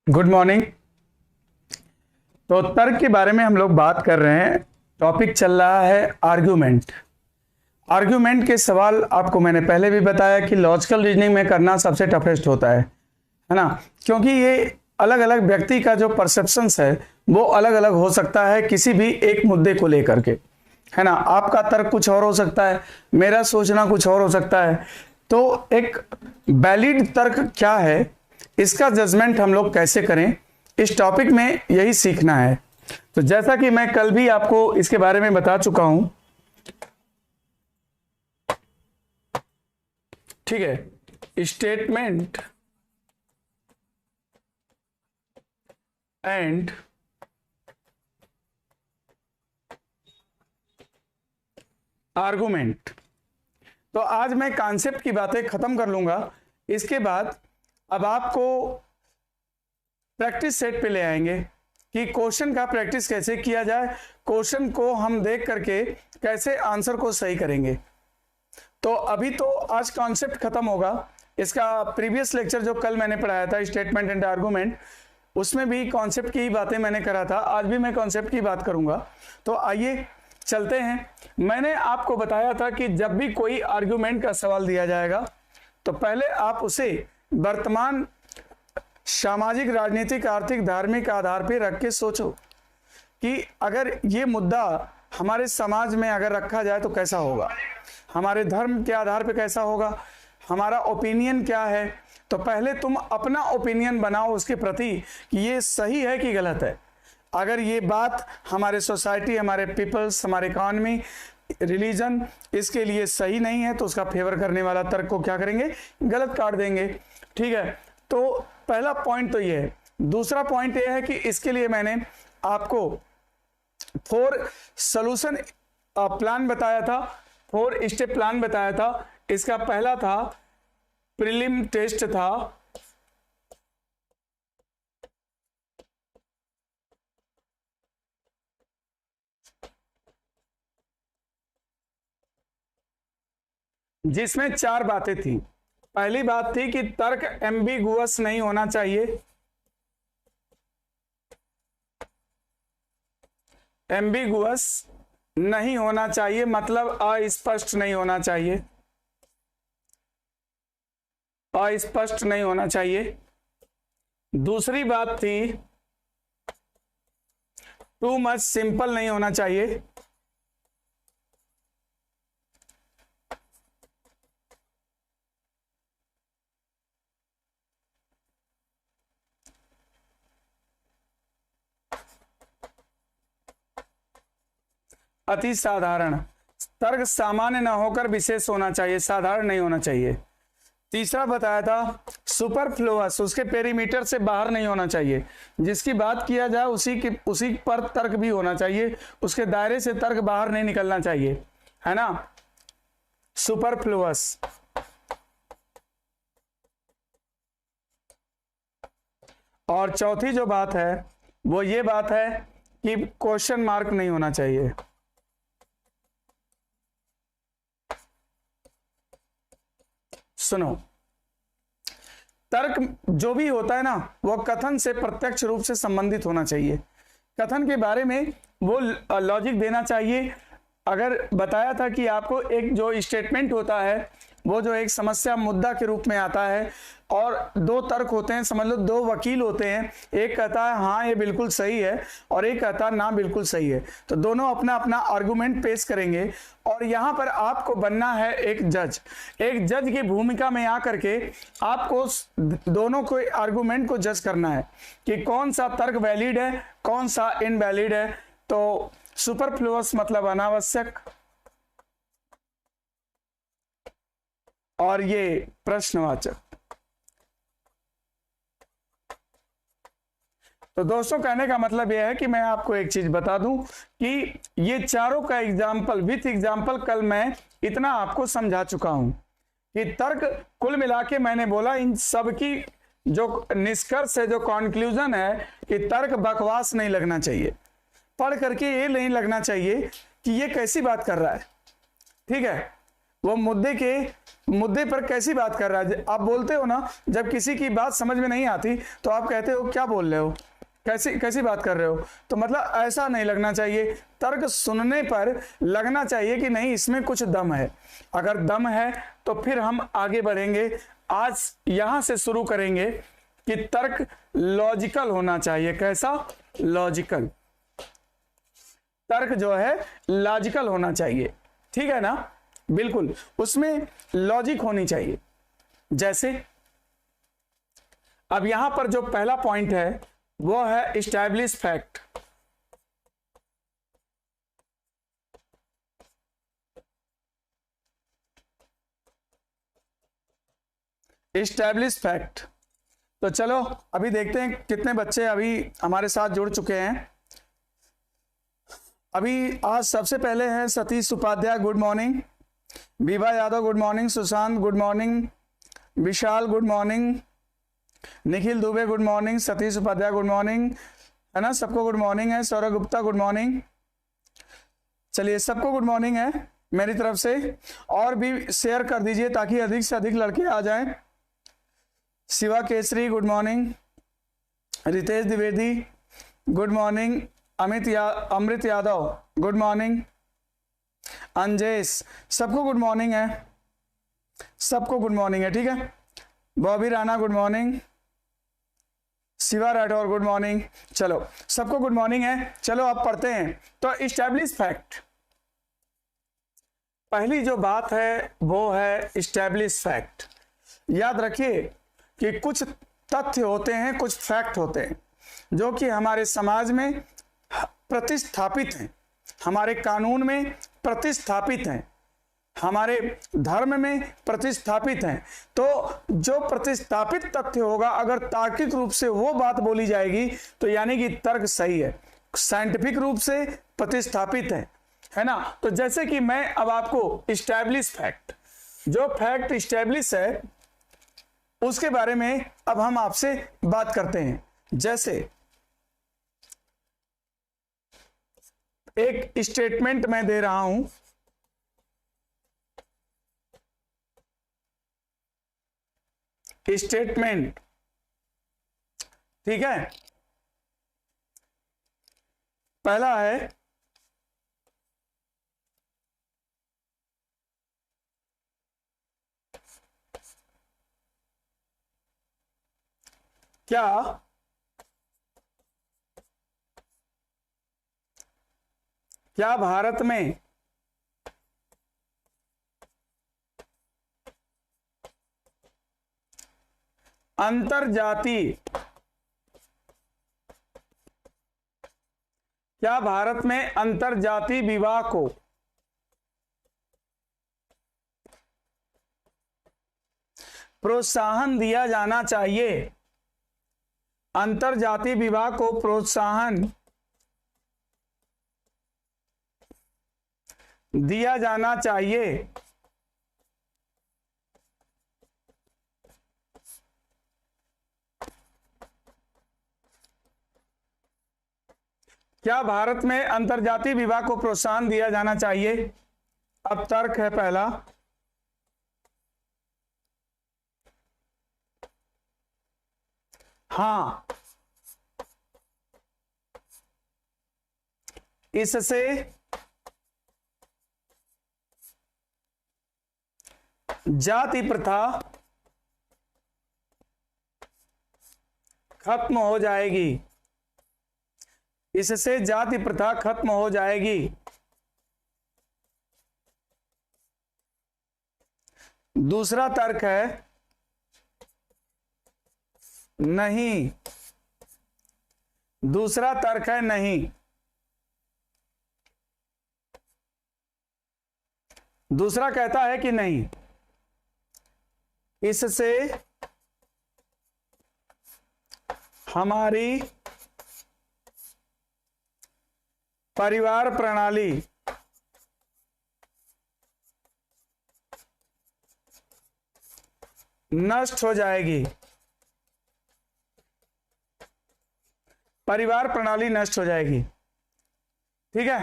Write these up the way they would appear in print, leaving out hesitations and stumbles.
Good morning. तो तर्क के बारे में हम लोग बात कर रहे हैं। टॉपिक चल रहा है आर्ग्यूमेंट। आर्ग्यूमेंट के सवाल आपको मैंने पहले भी बताया कि लॉजिकल रीजनिंग में करना सबसे टफेस्ट होता है ना, क्योंकि ये अलग अलग व्यक्ति का जो परसेप्शंस है वो अलग अलग हो सकता है किसी भी एक मुद्दे को लेकर के, है ना। आपका तर्क कुछ और हो सकता है, मेरा सोचना कुछ और हो सकता है। तो एक वैलिड तर्क क्या है, इसका जजमेंट हम लोग कैसे करें, इस टॉपिक में यही सीखना है। तो जैसा कि मैं कल भी आपको इसके बारे में बता चुका हूं, ठीक है। Statement and argument. तो आज मैं कॉन्सेप्ट की बातें खत्म कर लूंगा। इसके बाद अब आपको प्रैक्टिस सेट पे ले आएंगे कि क्वेश्चन का प्रैक्टिस कैसे किया जाए, क्वेश्चन को हम देख करके कैसे आंसर को सही करेंगे। तो अभी तो आज कॉन्सेप्ट खत्म होगा। इसका प्रीवियस लेक्चर जो कल मैंने पढ़ाया था स्टेटमेंट एंड आर्गुमेंट, उसमें भी कॉन्सेप्ट की ही बातें मैंने करा था। आज भी मैं कॉन्सेप्ट की बात करूंगा। तो आइए चलते हैं। मैंने आपको बताया था कि जब भी कोई आर्गुमेंट का सवाल दिया जाएगा तो पहले आप उसे वर्तमान सामाजिक, राजनीतिक, आर्थिक, धार्मिक आधार पर रख के सोचो कि अगर ये मुद्दा हमारे समाज में अगर रखा जाए तो कैसा होगा, हमारे धर्म के आधार पर कैसा होगा, हमारा ओपिनियन क्या है। तो पहले तुम अपना ओपिनियन बनाओ उसके प्रति कि ये सही है कि गलत है। अगर ये बात हमारे सोसाइटी, हमारे पीपल्स, हमारे इकॉनमी, रिलीजन इसके लिए सही नहीं है तो उसका फेवर करने वाला तर्क को क्या करेंगे, गलत काट देंगे। ठीक है। तो पहला पॉइंट तो ये है। दूसरा पॉइंट ये है कि इसके लिए मैंने आपको 4 सॉल्यूशन प्लान बताया था, 4 स्टेप प्लान बताया था। इसका पहला था प्रीलिम टेस्ट था, जिसमें 4 बातें थी। पहली बात थी कि तर्क एम्बिगुअस नहीं होना चाहिए, एम्बिगुअस नहीं होना चाहिए मतलब अस्पष्ट नहीं होना चाहिए, अस्पष्ट नहीं होना चाहिए। दूसरी बात थी टू मच सिंपल नहीं होना चाहिए। अति साधारण, तर्क सामान्य ना होकर विशेष होना चाहिए, साधारण नहीं होना चाहिए। तीसरा बताया था सुपरफ्लुअस, उसके पेरीमीटर से बाहर नहीं होना चाहिए, जिसकी बात किया जाए उसी पर तर्क भी होना चाहिए, उसके दायरे से तर्क बाहर नहीं निकलना चाहिए, है ना, सुपरफ्लुअस। और चौथी जो बात है वो ये बात है कि क्वेश्चन मार्क नहीं होना चाहिए। सुनो, तर्क जो भी होता है ना वो कथन से प्रत्यक्ष रूप से संबंधित होना चाहिए। कथन के बारे में वो लॉजिक देना चाहिए। अगर बताया था कि आपको एक जो स्टेटमेंट होता है वो जो एक समस्या मुद्दा के रूप में आता है और 2 तर्क होते हैं, समझ लो 2 वकील होते हैं, एक कहता है हाँ ये बिल्कुल सही है और एक कहता है ना बिल्कुल सही है। तो दोनों अपना अपना आर्गुमेंट पेश करेंगे और यहाँ पर आपको बनना है एक जज। एक जज की भूमिका में आकर के आपको दोनों को आर्गुमेंट को जज करना है कि कौन सा तर्क वैलिड है, कौन सा इनवैलिड है। तो सुपरफ्लुअस मतलब अनावश्यक, और ये प्रश्नवाचक। तो दोस्तों कहने का मतलब यह है कि मैं आपको एक चीज बता दूं कि ये चारों का एग्जाम्पल विथ एग्जाम्पल कल मैं इतना आपको समझा चुका हूं कि तर्क कुल मिला के मैंने बोला इन सब की जो निष्कर्ष है, जो कंक्लूजन है कि तर्क बकवास नहीं लगना चाहिए। पढ़ करके ये नहीं लगना चाहिए कि ये कैसी बात कर रहा है। ठीक है, वो मुद्दे के मुद्दे पर कैसी बात कर रहा है। आप बोलते हो ना, जब किसी की बात समझ में नहीं आती तो आप कहते हो क्या बोल रहे हो, कैसी कैसी बात कर रहे हो। तो मतलब ऐसा नहीं लगना चाहिए, तर्क सुनने पर लगना चाहिए कि नहीं इसमें कुछ दम है। अगर दम है तो फिर हम आगे बढ़ेंगे। आज यहां से शुरू करेंगे कि तर्क लॉजिकल होना चाहिए। कैसा? लॉजिकल। तर्क जो है लॉजिकल होना चाहिए, ठीक है ना, बिल्कुल, उसमें लॉजिक होनी चाहिए। जैसे अब यहां पर जो पहला पॉइंट है वो है इस्टैब्लिश फैक्ट। Establish fact. तो चलो अभी देखते हैं कितने बच्चे अभी हमारे साथ जुड़ चुके हैं। अभी आज सबसे पहले हैं Satish Upadhyay, good morning. Vibha Yadav good morning. Sushant good morning. Vishal good morning. Nikhil Dubey good morning. Satish Upadhyay good morning, है ना, सबको गुड मॉर्निंग है। Saurabh Gupta good morning. चलिए सबको गुड मॉर्निंग है मेरी तरफ से। और भी शेयर कर दीजिए ताकि अधिक से अधिक लड़के आ जाएं। Shiva Kesari good morning. Ritesh Dwivedi good morning. Amrit Yadav good morning. Anjesh, सबको गुड मॉर्निंग है, सबको गुड मॉर्निंग है, ठीक है। Bobby Rana good morning. Shiva Rathore good morning. चलो सबको गुड मॉर्निंग है। चलो अब पढ़ते हैं। तो इस्टेब्लिश फैक्ट, पहली जो बात है वो है इस्टेब्लिश फैक्ट। याद रखिए कि कुछ तथ्य होते हैं, कुछ फैक्ट होते हैं जो कि हमारे समाज में प्रतिस्थापित हैं, हमारे कानून में प्रतिस्थापित हैं, हमारे धर्म में प्रतिस्थापित हैं। तो जो प्रतिस्थापित तथ्य होगा, अगर तार्किक रूप से वो बात बोली जाएगी तो यानी कि तर्क सही है, साइंटिफिक रूप से प्रतिस्थापित है ना। तो जैसे कि मैं अब आपको इस्टेब्लिश फैक्ट, जो फैक्ट इस्टेब्लिश है उसके बारे में अब हम आपसे बात करते हैं। जैसे एक स्टेटमेंट मैं दे रहा हूं, स्टेटमेंट, ठीक है। पहला है क्या भारत में अंतरजातीय, क्या भारत में अंतरजातीय विवाह को प्रोत्साहन दिया जाना चाहिए? अंतरजातीय विवाह को प्रोत्साहन दिया जाना चाहिए। क्या भारत में अंतरजातीय विवाह को प्रोत्साहन दिया जाना चाहिए? अब तर्क है पहला, हाँ, इससे जाति प्रथा खत्म हो जाएगी, इससे जाति प्रथा खत्म हो जाएगी। दूसरा तर्क है नहीं, दूसरा तर्क है नहीं, दूसरा कहता है कि नहीं, इससे हमारी परिवार प्रणाली नष्ट हो जाएगी, परिवार प्रणाली नष्ट हो जाएगी, ठीक है।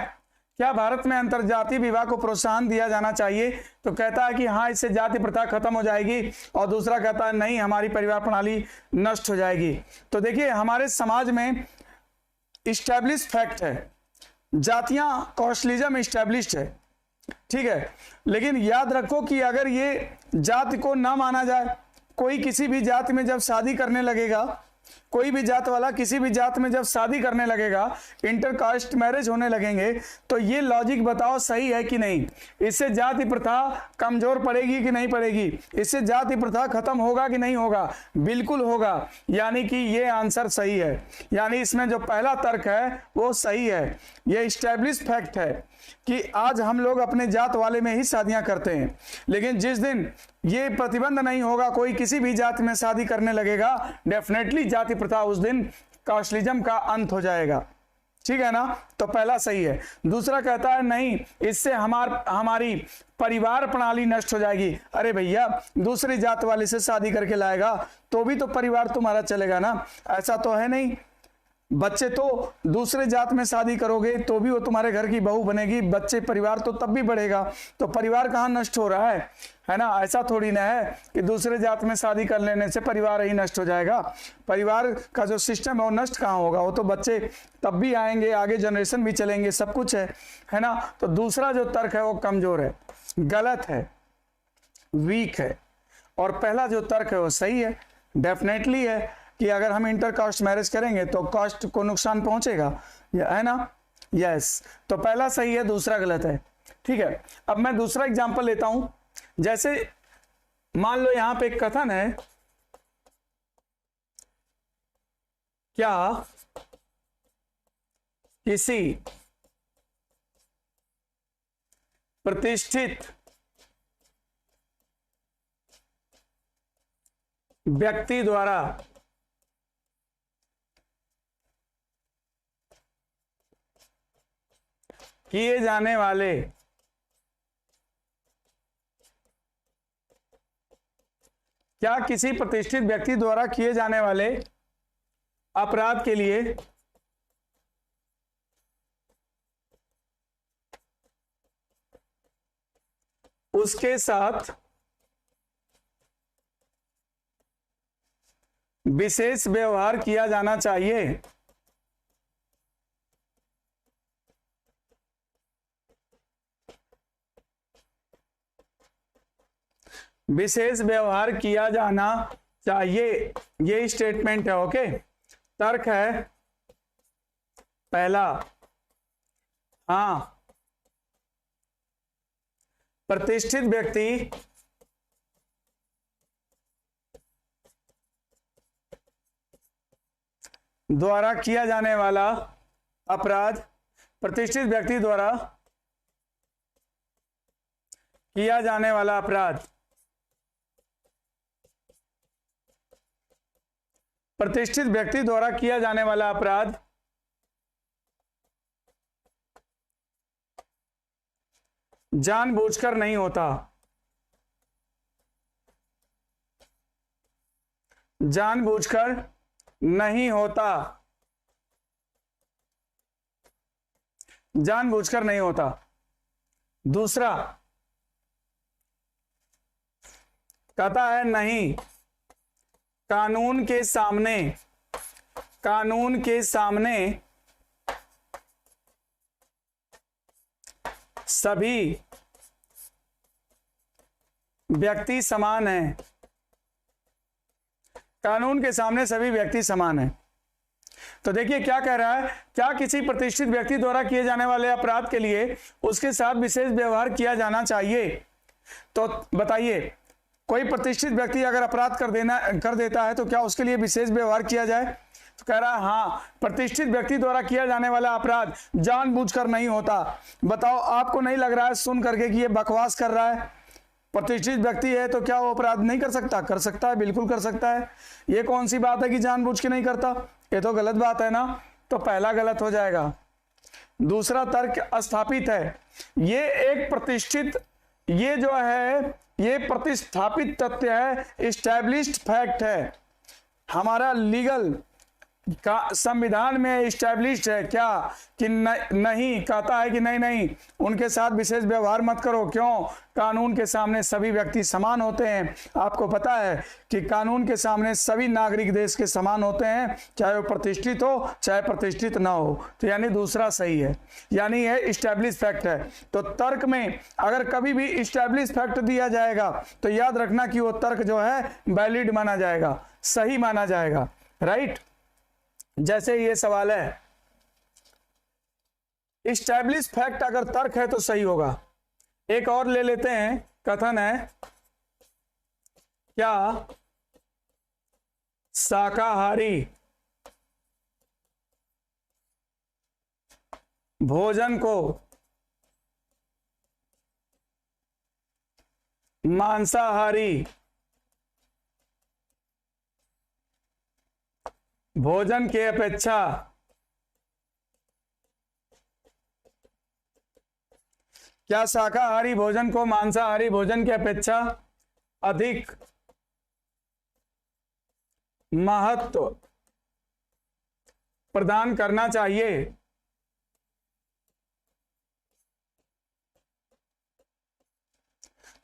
क्या भारत में अंतरजातीय विवाह को प्रोत्साहन दिया जाना चाहिए? तो कहता है कि हाँ, इससे जाति प्रथा खत्म हो जाएगी, और दूसरा कहता है नहीं, हमारी परिवार प्रणाली नष्ट हो जाएगी। तो देखिए, हमारे समाज में इस्टेब्लिश फैक्ट है, जातियां कॉस्टलिज्म इस्टेब्लिश्ड है, ठीक है। लेकिन याद रखो कि अगर ये जाति को ना माना जाए, कोई किसी भी जाति में जब शादी करने लगेगा, कोई भी जात वाला किसी भी जात में जब शादी करने लगेगा, इंटरकास्ट मैरिज होने लगेंगे, तो ये लॉजिक बताओ सही है कि नहीं? इससे जाति प्रथा कमजोर पड़ेगी कि नहीं पड़ेगी? इससे जाति प्रथा खत्म होगा कि नहीं होगा? बिल्कुल होगा। यानी कि ये आंसर सही है, यानी इसमें जो पहला तर्क है वो सही है। ये इस्टेब्लिश फैक्ट है कि आज हम लोग अपने जात वाले में ही शादियां करते हैं, लेकिन जिस दिन ये प्रतिबंध नहीं होगा, कोई किसी भी जाति में शादी करने लगेगा, डेफिनेटली जाति प्रथा उस दिन कास्टलिज्म का अंत हो जाएगा, ठीक है ना। तो पहला सही है। दूसरा कहता है नहीं, इससे हमारी परिवार प्रणाली नष्ट हो जाएगी। अरे भैया, दूसरी जात वाले से शादी करके लाएगा तो भी तो परिवार तुम्हारा चलेगा ना, ऐसा तो है नहीं। बच्चे तो दूसरे जात में शादी करोगे तो भी वो तुम्हारे घर की बहू बनेगी, बच्चे परिवार तो तब भी बढ़ेगा। तो परिवार कहाँ नष्ट हो रहा है ना? ऐसा थोड़ी ना है कि दूसरे जात में शादी कर लेने से परिवार ही नष्ट हो जाएगा। परिवार का जो सिस्टम है वो नष्ट कहाँ होगा? वो तो बच्चे तब भी आएंगे, आगे जनरेशन भी चलेंगे, सब कुछ है ना। तो दूसरा जो तर्क है वो कमजोर है, गलत है, वीक है, और पहला जो तर्क है वो सही है, डेफिनेटली है कि अगर हम इंटर कास्ट मैरिज करेंगे तो कास्ट को नुकसान पहुंचेगा, है ना। यस, तो पहला सही है, दूसरा गलत है, ठीक है। अब मैं दूसरा एग्जांपल लेता हूं। जैसे मान लो यहां पे एक कथन है, क्या किसी प्रतिष्ठित व्यक्ति द्वारा किए जाने वाले क्या किसी प्रतिष्ठित व्यक्ति द्वारा किए जाने वाले अपराध के लिए उसके साथ विशेष व्यवहार किया जाना चाहिए? विशेष व्यवहार किया जाना चाहिए, ये स्टेटमेंट है। ओके, तर्क है पहला, हाँ, प्रतिष्ठित व्यक्ति द्वारा किया जाने वाला अपराध, प्रतिष्ठित व्यक्ति द्वारा किया जाने वाला अपराध, प्रतिष्ठित व्यक्ति द्वारा किया जाने वाला अपराध जानबूझकर नहीं होता, जानबूझकर नहीं होता, जानबूझकर नहीं होता। दूसरा कहता है नहीं, कानून के सामने, कानून के सामने सभी व्यक्ति समान हैं, कानून के सामने सभी व्यक्ति समान हैं। तो देखिए क्या कह रहा है, क्या किसी प्रतिष्ठित व्यक्ति द्वारा किए जाने वाले अपराध के लिए उसके साथ विशेष व्यवहार किया जाना चाहिए? तो बताइए, कोई प्रतिष्ठित व्यक्ति अगर अपराध कर देता है तो क्या उसके लिए विशेष व्यवहार किया जाए? तो कह रहा है हाँ, प्रतिष्ठित व्यक्ति द्वारा किया जाने वाला अपराध जानबूझकर नहीं होता। बताओ, आपको नहीं लग रहा है सुन करके कि ये बकवास कर रहा है? प्रतिष्ठित व्यक्ति है तो क्या वो अपराध नहीं कर सकता? कर सकता है, बिल्कुल कर सकता है। ये कौन सी बात है कि जानबूझ के नहीं करता? ये तो गलत बात है ना। तो पहला गलत हो जाएगा। दूसरा तर्क स्थापित है, ये एक प्रतिष्ठित, ये जो है ये प्रतिस्थापित तथ्य है, इस्टेब्लिश्ड फैक्ट है, हमारा लीगल संविधान में इस्टेब्लिश्ड है क्या कि नहीं, कहता है कि नहीं नहीं उनके साथ विशेष व्यवहार मत करो। क्यों? कानून के सामने सभी व्यक्ति समान होते हैं। आपको पता है कि कानून के सामने सभी नागरिक देश के समान होते हैं, चाहे वो प्रतिष्ठित हो चाहे प्रतिष्ठित ना हो। तो यानी दूसरा सही है, यानी यह इस्टेब्लिश फैक्ट है। तो तर्क में अगर कभी भी इस्टेब्लिश फैक्ट दिया जाएगा तो याद रखना कि वो तर्क जो है वैलिड माना जाएगा, सही माना जाएगा। राइट? जैसे ये सवाल है, इस्टेब्लिश फैक्ट अगर तर्क है तो सही होगा। एक और ले लेते हैं, कथन है क्या शाकाहारी भोजन को मांसाहारी भोजन के अपेक्षा क्या शाकाहारी भोजन को मांसाहारी भोजन की अपेक्षा अधिक महत्व प्रदान करना चाहिए?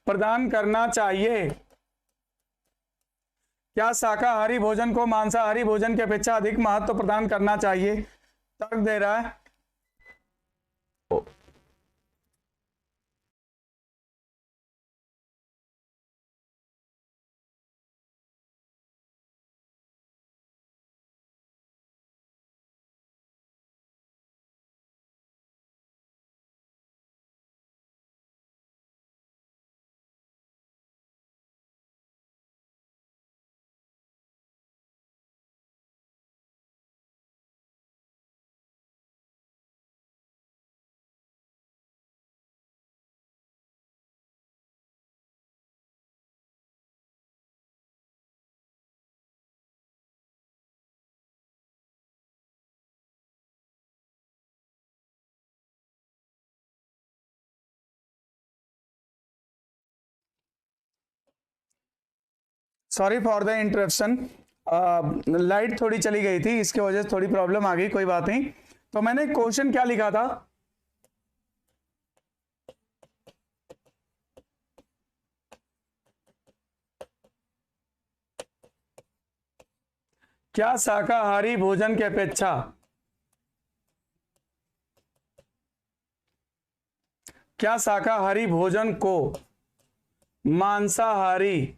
प्रदान करना चाहिए। क्या शाकाहारी भोजन को मांसाहारी भोजन की अपेक्षा अधिक महत्व प्रदान करना चाहिए? तर्क दे रहा है। Sorry for the interruption, light थोड़ी चली गई थी, इसके वजह से थोड़ी प्रॉब्लम आ गई, कोई बात नहीं। तो मैंने क्वेश्चन क्या लिखा था? क्या शाकाहारी भोजन की अपेक्षा क्या शाकाहारी भोजन को मांसाहारी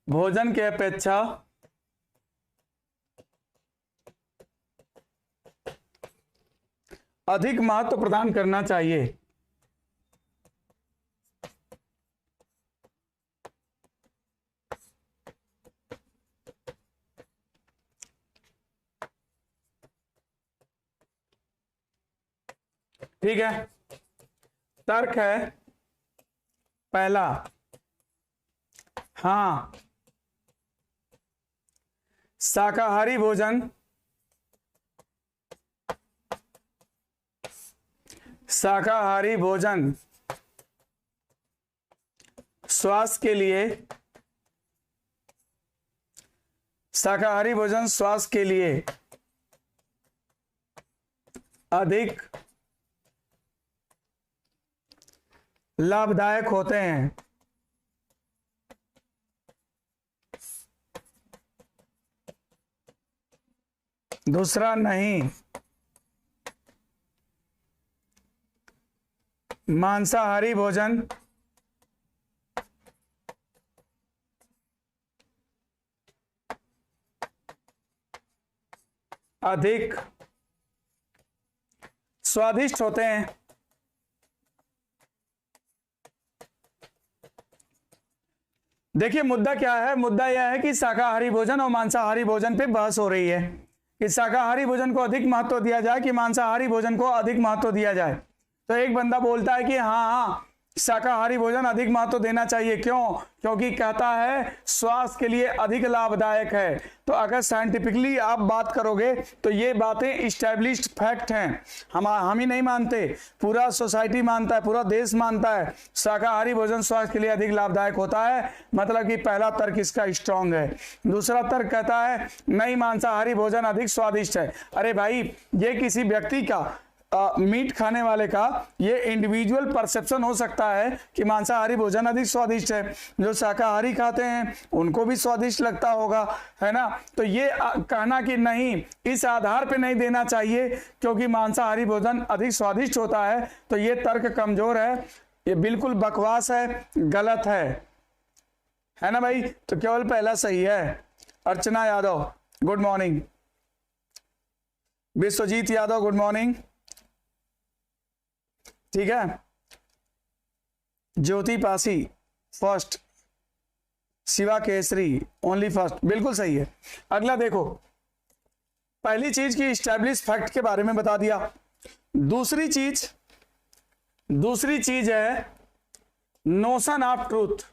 भोजन की अपेक्षा अधिक महत्व प्रदान करना चाहिए? ठीक है, तर्क है पहला, हाँ शाकाहारी भोजन स्वास्थ्य के लिए शाकाहारी भोजन स्वास्थ्य के लिए अधिक लाभदायक होते हैं। दूसरा नहीं, मांसाहारी भोजन अधिक स्वादिष्ट होते हैं। देखिए मुद्दा क्या है, मुद्दा यह है कि शाकाहारी भोजन और मांसाहारी भोजन पे बहस हो रही है कि शाकाहारी भोजन को अधिक महत्व दिया जाए कि मांसाहारी भोजन को अधिक महत्व दिया जाए। तो एक बंदा बोलता है कि हाँ हाँ शाकाहारी भोजन अधिक महत्व देना चाहिए। क्यों? क्योंकि कहता है स्वास्थ्य के लिए अधिक लाभदायक है। तो अगर साइंटिफिकली आप बात करोगे तो ये बातें इस्टेब्लिश्ड फैक्ट हैं, हम ही नहीं मानते, पूरा सोसाइटी मानता है, पूरा देश मानता है शाकाहारी भोजन स्वास्थ्य के लिए अधिक लाभदायक होता है। मतलब कि पहला तर्क इसका स्ट्रांग है। दूसरा तर्क कहता है नहीं, मांसाहारी भोजन अधिक स्वादिष्ट है। अरे भाई, ये किसी व्यक्ति का मीट खाने वाले का ये इंडिविजुअल परसेप्शन हो सकता है कि मांसाहारी भोजन अधिक स्वादिष्ट है। जो शाकाहारी खाते हैं उनको भी स्वादिष्ट लगता होगा, है ना। तो ये कहना कि नहीं, इस आधार पे नहीं देना चाहिए क्योंकि मांसाहारी भोजन अधिक स्वादिष्ट होता है, तो ये तर्क कमजोर है, ये बिल्कुल बकवास है, गलत है ना भाई। तो केवल पहला सही है। Archana Yadav good morning, Vishwajeet Yadav good morning, ठीक है। Jyoti Pasi first, Shiva Kesari only first, बिल्कुल सही है। अगला देखो, पहली चीज की इस्टेब्लिश फैक्ट के बारे में बता दिया। दूसरी चीज है नोशन ऑफ ट्रूथ।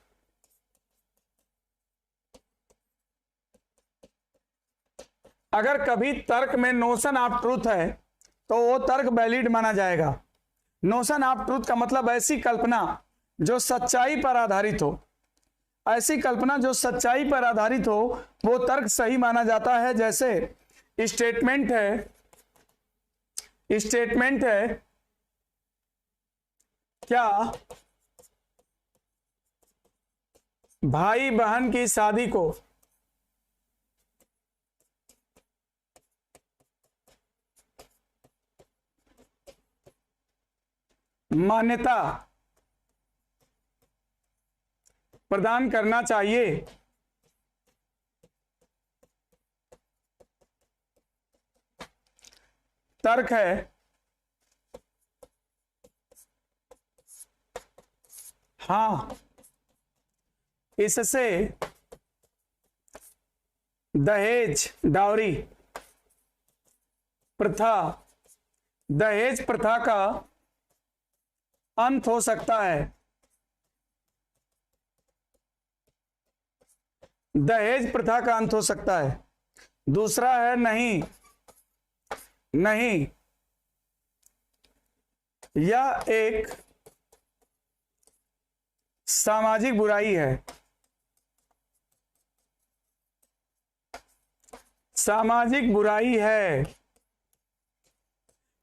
अगर कभी तर्क में नोशन ऑफ ट्रूथ है तो वो तर्क वैलिड माना जाएगा। नोशन ऑफ ट्रूथ का मतलब ऐसी कल्पना जो सच्चाई पर आधारित हो, ऐसी कल्पना जो सच्चाई पर आधारित हो वो तर्क सही माना जाता है। जैसे स्टेटमेंट है क्या भाई बहन की शादी को मान्यता प्रदान करना चाहिए। तर्क है हाँ, इससे दहेज डाउरी प्रथा, दहेज प्रथा का अंत हो सकता है। दहेज प्रथा का अंत हो सकता है। दूसरा है नहीं, यह एक सामाजिक बुराई है। सामाजिक बुराई है।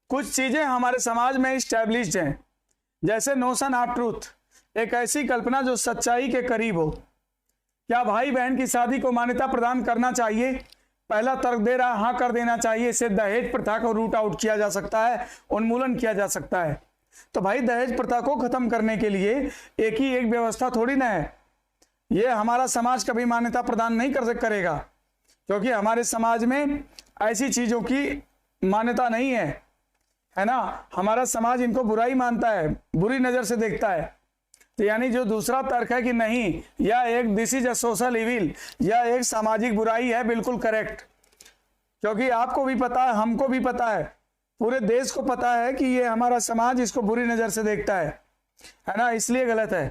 कुछ चीजें हमारे समाज में इस्टेब्लिश्ड हैं, जैसे नोशन ऑफ ट्रूथ, एक ऐसी कल्पना जो सच्चाई के करीब हो। क्या भाई बहन की शादी को मान्यता प्रदान करना चाहिए? पहला तर्क दे रहा हाँ कर देना चाहिए। इससे दहेज प्रथा को रूट आउट किया जा सकता है, उन्मूलन किया जा सकता है। तो भाई दहेज प्रथा को खत्म करने के लिए एक ही एक व्यवस्था थोड़ी ना है। ये हमारा समाज कभी मान्यता प्रदान नहीं करेगा, क्योंकि हमारे समाज में ऐसी चीजों की मान्यता नहीं है ना। हमारा समाज इनको बुराई मानता है, बुरी नजर से देखता है। तो यानी जो दूसरा तर्क है कि नहीं, यह एक this is a social evil, यह एक सामाजिक बुराई है, बिल्कुल करेक्ट। क्योंकि आपको भी पता है, हमको भी पता है, पूरे देश को पता है कि ये हमारा समाज इसको बुरी नजर से देखता है ना, इसलिए गलत है।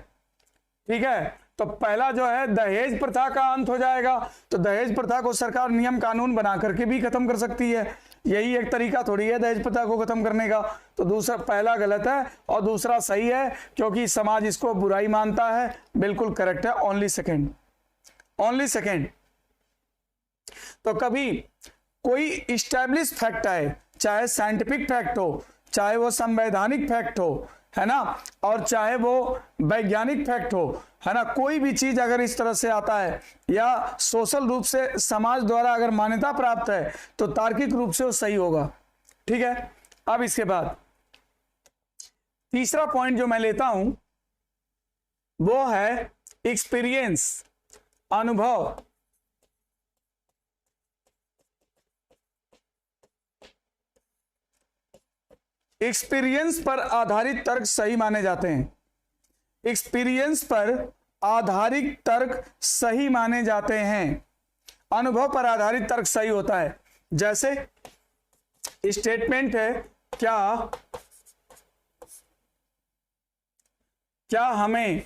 ठीक है, तो पहला जो है दहेज प्रथा का अंत हो जाएगा। तो दहेज प्रथा को सरकार नियम कानून बना करके भी खत्म कर सकती है, यही एक तरीका थोड़ी है दहेज प्रथा को खत्म करने का। तो दूसरा, पहला गलत है और दूसरा सही है, क्योंकि समाज इसको बुराई मानता है, बिल्कुल करेक्ट है। Only second. तो कभी कोई इस्टेब्लिश फैक्ट आए, चाहे साइंटिफिक फैक्ट हो, चाहे वो संवैधानिक फैक्ट हो, है ना, और चाहे वो वैज्ञानिक फैक्ट हो, है ना, कोई भी चीज अगर इस तरह से आता है या सोशल रूप से समाज द्वारा अगर मान्यता प्राप्त है तो तार्किक रूप से वो सही होगा। ठीक है, अब इसके बाद तीसरा पॉइंट जो मैं लेता हूं वो है एक्सपीरियंस, अनुभव। एक्सपीरियंस पर आधारित तर्क सही माने जाते हैं। एक्सपीरियंस पर आधारित तर्क सही माने जाते हैं। अनुभव पर आधारित तर्क सही होता है। जैसे स्टेटमेंट है क्या क्या हमें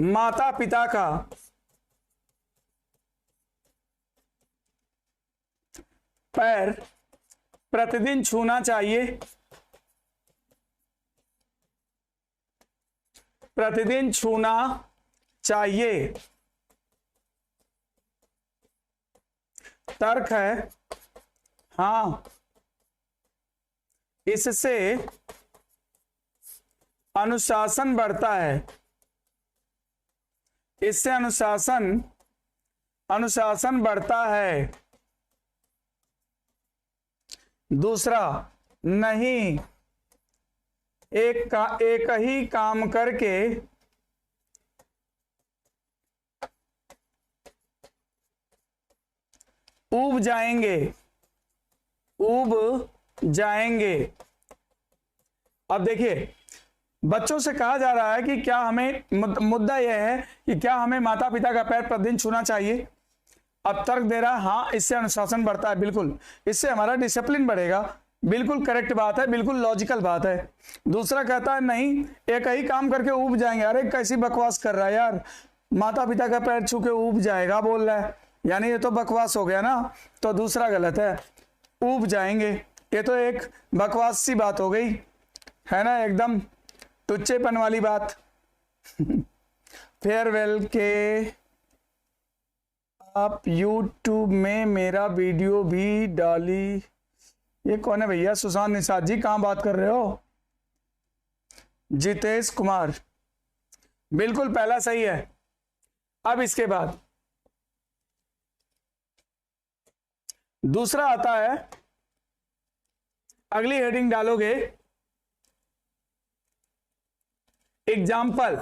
माता पिता का पैर प्रतिदिन छूना चाहिए? प्रतिदिन छूना चाहिए। तर्क है हाँ, इससे अनुशासन बढ़ता है। इससे अनुशासन बढ़ता है। दूसरा, नहीं, एक ही काम करके ऊब जाएंगे। अब देखिए, बच्चों से कहा जा रहा है कि क्या हमें, मुद्दा यह है कि क्या हमें माता पिता का पैर प्रतिदिन छूना चाहिए। अब तर्क दे रहा है हाँ, इससे अनुशासन बढ़ता है, बिल्कुल, इससे हमारा डिसिप्लिन बढ़ेगा, बिल्कुल करेक्ट बात है, बिल्कुल लॉजिकल बात है। दूसरा कहता है नहीं, एक ही काम करके ऊब जाएंगे। अरे कैसी बकवास कर रहा है यार, माता पिता का पैर छू के ऊब जाएगा बोल रहा है, यानी ये तो बकवास हो गया ना। तो दूसरा गलत है, ऊब जाएंगे, ये तो एक बकवास सी बात हो गई है ना, एकदम टुच्चेपन वाली बात। फेयरवेल के आप YouTube में मेरा वीडियो भी डाली। ये कौन है भैया? सुशांत निषाद जी, कहाँ बात कर रहे हो? जितेश कुमार, बिल्कुल पहला सही है। अब इसके बाद दूसरा आता है, अगली हेडिंग डालोगे एग्जाम्पल।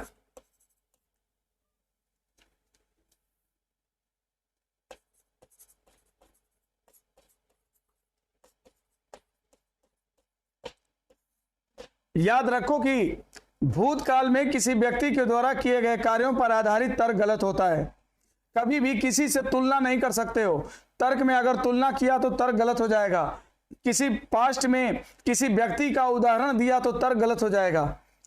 याद रखो कि भूतकाल में किसी व्यक्ति के द्वारा किए गए कार्यों पर आधारित तर्क गलत होता है। कभी भी किसी से तुलना नहीं कर सकते हो। तर्क में अगर तुलना किया तो तर्क गलत हो जाएगा। किसी पास्ट में किसी व्यक्ति का उदाहरण दिया तो तर्क गलत हो जाएगा,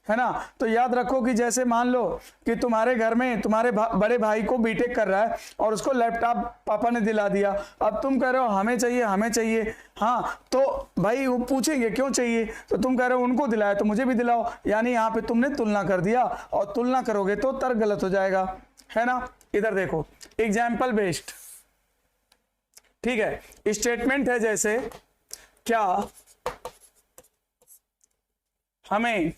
है ना। तो याद रखो कि जैसे मान लो कि तुम्हारे घर में तुम्हारे बड़े भाई को बीटेक कर रहा है और उसको लैपटॉप पापा ने दिला दिया। अब तुम कह रहे हो हमें चाहिए, हाँ, तो भाई वो पूछेंगे क्यों चाहिए, तो तुम कह रहे हो उनको दिलाया तो मुझे भी दिलाओ, यानी यहाँ पे तुमने तुलना कर दिया, और तुलना करोगे तो तर्क गलत हो जाएगा, है ना। इधर देखो, एग्जाम्पल बेस्ड, ठीक है। स्टेटमेंट है जैसे, क्या हमें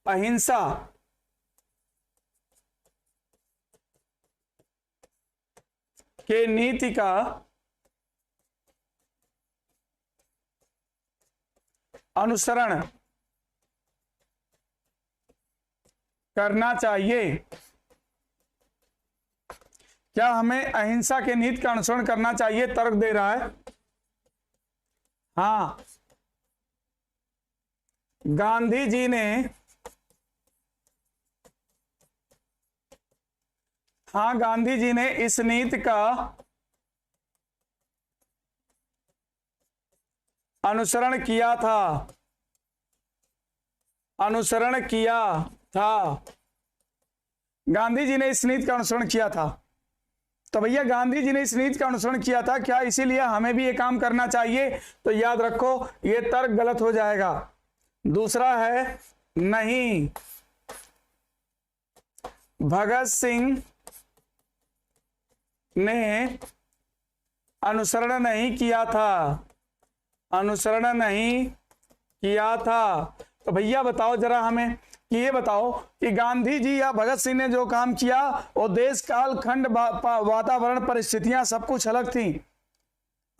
अहिंसा के नीति का अनुसरण करना चाहिए? क्या हमें अहिंसा के नीति का अनुसरण करना चाहिए? तर्क दे रहा है हाँ, गांधी जी ने इस नीति का अनुसरण किया था। गांधी जी ने इस नीति का अनुसरण किया था। तो भैया गांधी जी ने इस नीति का अनुसरण किया था, क्या इसीलिए हमें भी ये काम करना चाहिए? तो याद रखो ये तर्क गलत हो जाएगा। दूसरा है, नहीं, भगत सिंह ने अनुसरण नहीं किया था। तो भैया बताओ जरा हमें कि ये बताओ कि गांधी जी या भगत सिंह ने जो काम किया वो देश काल खंड वातावरण परिस्थितियां सब कुछ अलग थी।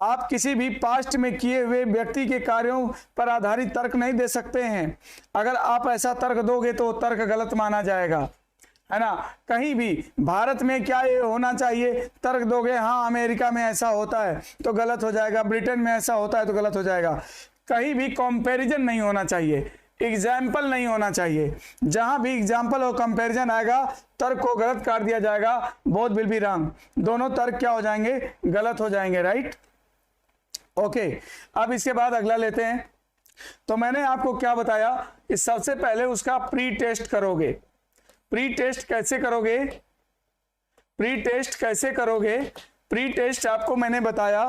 आप किसी भी पास्ट में किए हुए व्यक्ति के कार्यों पर आधारित तर्क नहीं दे सकते हैं। अगर आप ऐसा तर्क दोगे तो तर्क गलत माना जाएगा, है ना। कहीं भी भारत में क्या ये होना चाहिए, तर्क दोगे हाँ अमेरिका में ऐसा होता है तो गलत हो जाएगा, ब्रिटेन में ऐसा होता है तो गलत हो जाएगा। कहीं भी कंपैरिजन नहीं होना चाहिए, एग्जाम्पल नहीं होना चाहिए। जहां भी एग्जाम्पल और कंपैरिजन आएगा तर्क को गलत काट दिया जाएगा, बोथ विल बी रॉन्ग। दोनों तर्क क्या हो जाएंगे? गलत हो जाएंगे, राइट। ओके, अब इसके बाद अगला लेते हैं। तो मैंने आपको क्या बताया, इस सबसे पहले उसका प्री टेस्ट करोगे। प्री टेस्ट कैसे करोगे? प्री टेस्ट कैसे करोगे? प्री टेस्ट आपको मैंने बताया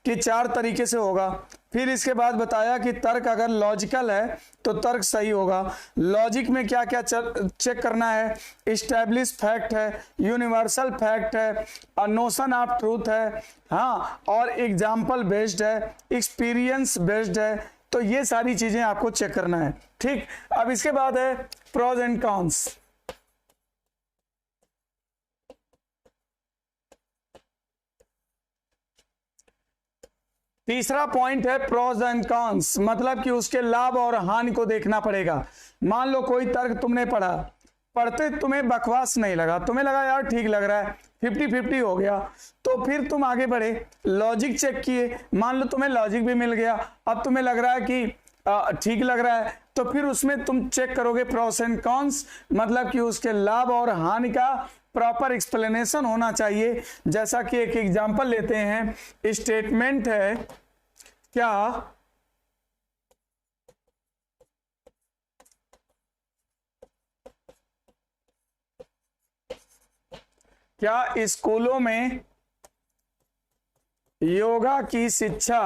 कि 4 तरीके से होगा। फिर इसके बाद बताया कि तर्क अगर लॉजिकल है तो तर्क सही होगा। लॉजिक में क्या क्या चेक करना है? इस्टेब्लिश फैक्ट है, यूनिवर्सल फैक्ट है, अ नोशन ऑफ ट्रूथ है, हाँ, और एग्जाम्पल बेस्ड है, एक्सपीरियंस बेस्ड है। तो ये सारी चीजें आपको चेक करना है। ठीक, अब इसके बाद है प्रोज एंड कॉन्स। तीसरा पॉइंट है प्रोज एंड कॉन्स, मतलब कि उसके लाभ और हानि को देखना पड़ेगा। मान लो कोई तर्क तुमने पढ़ा, पढ़ते तुम्हें बकवास नहीं लगा, तुम्हें लगा यार ठीक लग रहा है, 50-50 हो गया, तो फिर तुम आगे बढ़े, लॉजिक चेक किए, मान लो तुम्हें लॉजिक भी मिल गया, अब तुम्हें लग रहा है कि ठीक लग रहा है, तो फिर उसमें तुम चेक करोगे प्रोस एंड कॉन्स, मतलब कि उसके लाभ और हानि का प्रॉपर एक्सप्लेनेशन होना चाहिए। जैसा कि एक एग्जांपल लेते हैं, स्टेटमेंट है क्या स्कूलों में योगा की शिक्षा,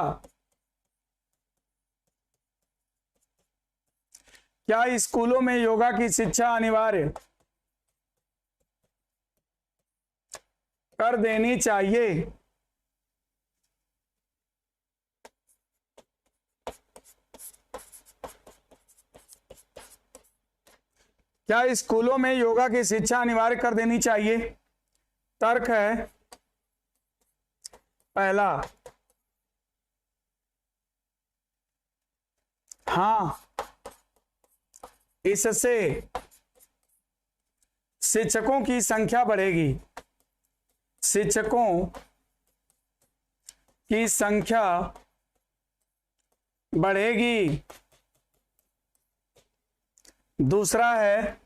क्या स्कूलों में योगा की शिक्षा अनिवार्य कर देनी चाहिए? क्या स्कूलों में योगा की शिक्षा अनिवार्य कर देनी चाहिए? तर्क है पहला, हाँ, इससे शिक्षकों की संख्या बढ़ेगी, शिक्षकों की संख्या बढ़ेगी। दूसरा है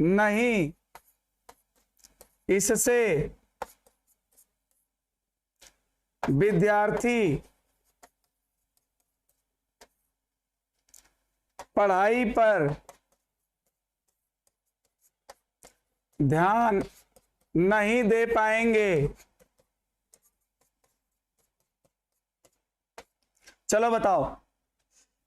नहीं, इससे विद्यार्थी पढ़ाई पर ध्यान नहीं दे पाएंगे। चलो बताओ,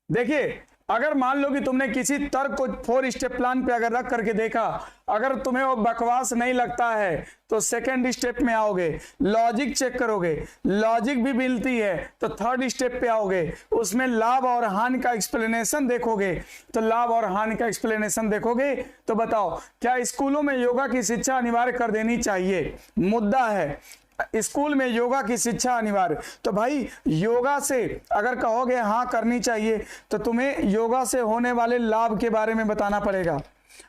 देखिए अगर मान लो कि तुमने किसी तर्क को 4 स्टेप प्लान पे अगर रख करके देखा, अगर तुम्हें वो बकवास नहीं लगता है तो सेकंड स्टेप में आओगे, लॉजिक चेक करोगे, लॉजिक भी मिलती है तो थर्ड स्टेप पे आओगे, उसमें लाभ और हानि का एक्सप्लेनेशन देखोगे, तो लाभ और हानि का एक्सप्लेनेशन देखोगे तो बताओ क्या स्कूलों में योगा की शिक्षा अनिवार्य कर देनी चाहिए? मुद्दा है स्कूल में योगा की शिक्षा अनिवार्य। तो भाई योगा से अगर कहोगे हाँ करनी चाहिए तो तुम्हें योगा से होने वाले लाभ के बारे में बताना पड़ेगा,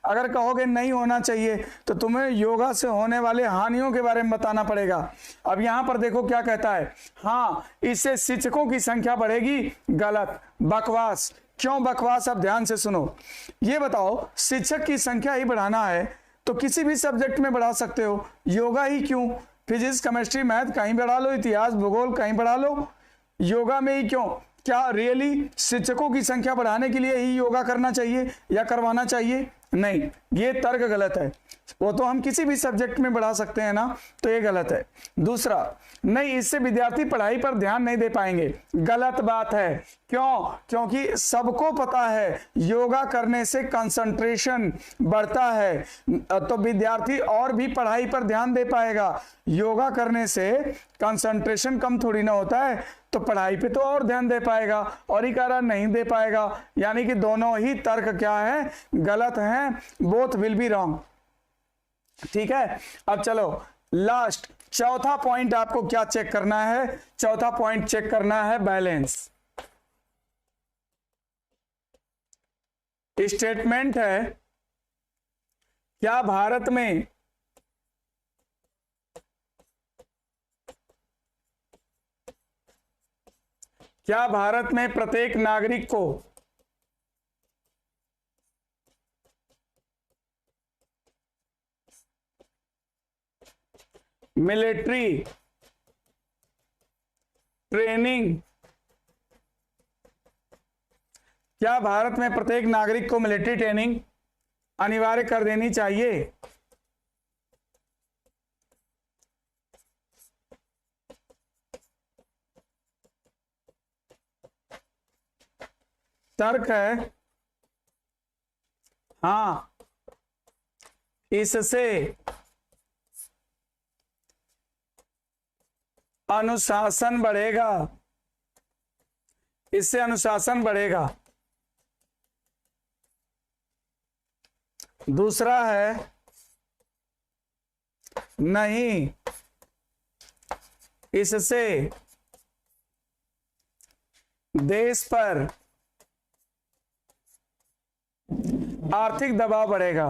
अगर कहोगे नहीं होना चाहिए तो तुम्हें योगा से होने वाले हानियों के बारे में बताना पड़ेगा। अब यहां पर देखो क्या कहता है, हाँ इससे शिक्षकों की संख्या बढ़ेगी, गलत, बकवास। क्यों बकवास? अब ध्यान से सुनो, ये बताओ शिक्षक की संख्या ही बढ़ाना है तो किसी भी सब्जेक्ट में बढ़ा सकते हो, योगा ही क्यों? फिजिक्स, केमिस्ट्री, मैथ कहीं बढ़ा लो, इतिहास, भूगोल कहीं बढ़ा लो, योगा में ही क्यों? क्या रियली शिक्षकों की संख्या बढ़ाने के लिए ही योगा करना चाहिए या करवाना चाहिए? नहीं, ये तर्क गलत है। वो तो हम किसी भी सब्जेक्ट में बढ़ा सकते हैं ना, तो ये गलत है। दूसरा, नहीं इससे विद्यार्थी पढ़ाई पर ध्यान नहीं दे पाएंगे, गलत बात है। क्यों? क्योंकि सबको पता है योगा करने से कंसंट्रेशन बढ़ता है, तो विद्यार्थी और भी पढ़ाई पर ध्यान दे पाएगा। योगा करने से कंसंट्रेशन कम थोड़ी ना होता है, तो पढ़ाई पे तो और ध्यान दे पाएगा, और ही कह रहा नहीं दे पाएगा, यानी कि दोनों ही तर्क क्या है? गलत हैं, बोथ विल बी रॉन्ग। ठीक है, अब चलो लास्ट चौथा पॉइंट आपको क्या चेक करना है? चौथा पॉइंट चेक करना है बैलेंस। स्टेटमेंट है क्या भारत में प्रत्येक नागरिक को मिलिट्री ट्रेनिंग, क्या भारत में प्रत्येक नागरिक को मिलिट्री ट्रेनिंग अनिवार्य कर देनी चाहिए? तर्क है हाँ, इससे अनुशासन बढ़ेगा, इससे अनुशासन बढ़ेगा। दूसरा है नहीं, इससे देश पर आर्थिक दबाव बढ़ेगा,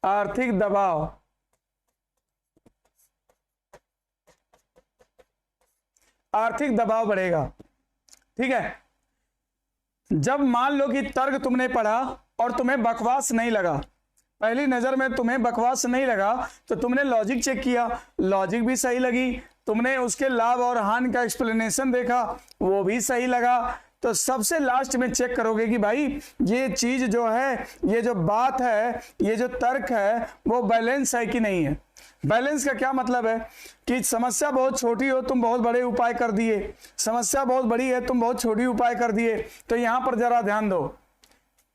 आर्थिक दबाव, आर्थिक दबाव बढ़ेगा। ठीक है, जब मान लो कि तर्क तुमने पढ़ा और तुम्हें बकवास नहीं लगा, पहली नजर में तुम्हें बकवास नहीं लगा, तो तुमने लॉजिक चेक किया, लॉजिक भी सही लगी, तुमने उसके लाभ और हानि का एक्सप्लेनेशन देखा, वो भी सही लगा, तो सबसे लास्ट में चेक करोगे कि भाई ये चीज जो है, ये जो बात है, ये जो तर्क है, वो बैलेंस है कि नहीं है। बैलेंस का क्या मतलब है कि समस्या बहुत छोटी हो, तुम बहुत बड़े उपाय कर दिए, समस्या बहुत बड़ी है, तुम बहुत छोटी उपाय कर दिए। तो यहां पर जरा ध्यान दो,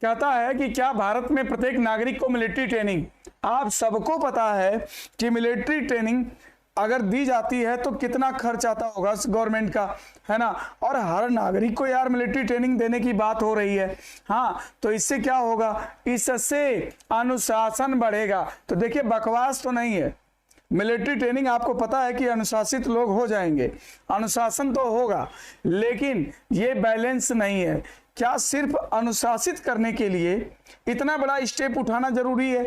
कहता है कि क्या भारत में प्रत्येक नागरिक को मिलिट्री ट्रेनिंग, आप सबको पता है कि मिलिट्री ट्रेनिंग अगर दी जाती है तो कितना खर्च आता होगा गवर्नमेंट का, है ना, और हर नागरिक को यार मिलिट्री ट्रेनिंग देने की बात हो रही है। हाँ, तो इससे क्या होगा, इससे अनुशासन बढ़ेगा। तो देखिए बकवास तो नहीं है, मिलिट्री ट्रेनिंग आपको पता है कि अनुशासित लोग हो जाएंगे, अनुशासन तो होगा, लेकिन ये बैलेंस नहीं है। क्या सिर्फ अनुशासित करने के लिए इतना बड़ा स्टेप उठाना जरूरी है?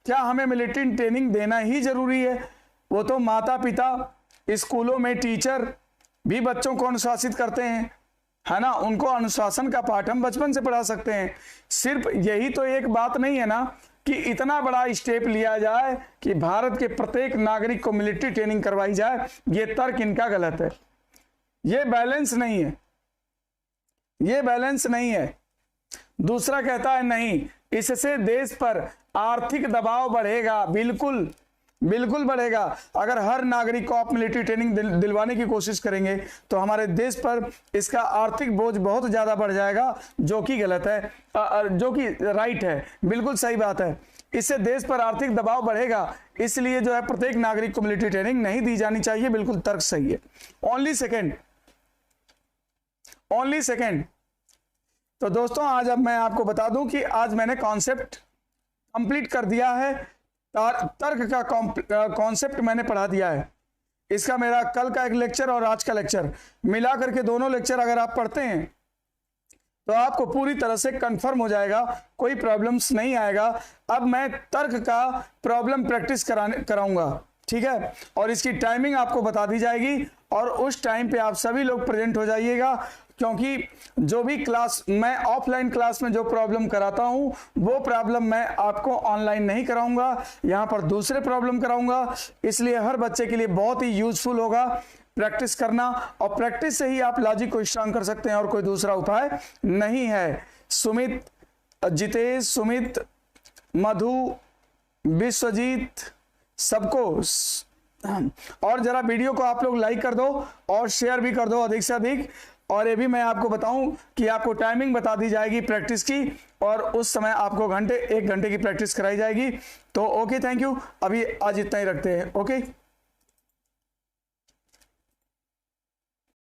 क्या हमें मिलिट्री ट्रेनिंग देना ही जरूरी है? वो तो माता पिता, स्कूलों में टीचर भी बच्चों को अनुशासित करते हैं, है ना, उनको अनुशासन का पाठ हम बचपन से पढ़ा सकते हैं। सिर्फ यही तो एक बात नहीं है ना कि इतना बड़ा स्टेप लिया जाए कि भारत के प्रत्येक नागरिक को मिलिट्री ट्रेनिंग करवाई जाए। ये तर्क इनका गलत है, ये बैलेंस नहीं है, ये बैलेंस नहीं है। दूसरा कहता है नहीं, इससे देश पर आर्थिक दबाव बढ़ेगा। बिल्कुल बिल्कुल बढ़ेगा। अगर हर नागरिक को आप मिलिट्री ट्रेनिंग दिलवाने की कोशिश करेंगे तो हमारे देश पर इसका आर्थिक बोझ बहुत ज्यादा बढ़ जाएगा, जो कि गलत है, जो कि राइट है, बिल्कुल सही बात है। इससे देश पर आर्थिक दबाव बढ़ेगा, इसलिए जो है प्रत्येक नागरिक को मिलिट्री ट्रेनिंग नहीं दी जानी चाहिए। बिल्कुल तर्क सही है। Only second. तो दोस्तों आज अब मैं आपको बता दूं कि आज मैंने कॉन्सेप्ट कंप्लीट कर दिया है, तर्क का कॉन्सेप्ट मैंने पढ़ा दिया है। इसका मेरा कल का एक लेक्चर और आज का लेक्चर मिला करके दोनों लेक्चर अगर आप पढ़ते हैं तो आपको पूरी तरह से कंफर्म हो जाएगा, कोई प्रॉब्लम्स नहीं आएगा। अब मैं तर्क का प्रॉब्लम प्रैक्टिस कराऊंगा, ठीक है, और इसकी टाइमिंग आपको बता दी जाएगी और उस टाइम पे आप सभी लोग प्रेजेंट हो जाइएगा, क्योंकि जो भी क्लास मैं ऑफलाइन क्लास में जो प्रॉब्लम कराता हूं वो प्रॉब्लम मैं आपको ऑनलाइन नहीं कराऊंगा, यहां पर दूसरे प्रॉब्लम कराऊंगा। इसलिए हर बच्चे के लिए बहुत ही यूजफुल होगा प्रैक्टिस करना, और प्रैक्टिस से ही आप लॉजिक को स्ट्रांग कर सकते हैं, और कोई दूसरा उपाय नहीं है। सुमित, जितेश, सुमित, मधु, विश्वजीत, सबको, और जरा वीडियो को आप लोग लाइक कर दो और शेयर भी कर दो अधिक से अधिक। और ये भी मैं आपको बताऊं कि आपको टाइमिंग बता दी जाएगी प्रैक्टिस की, और उस समय आपको 1 घंटे की प्रैक्टिस कराई जाएगी। तो ओके, थैंक यू। अभी आज इतना ही रखते हैं। ओके।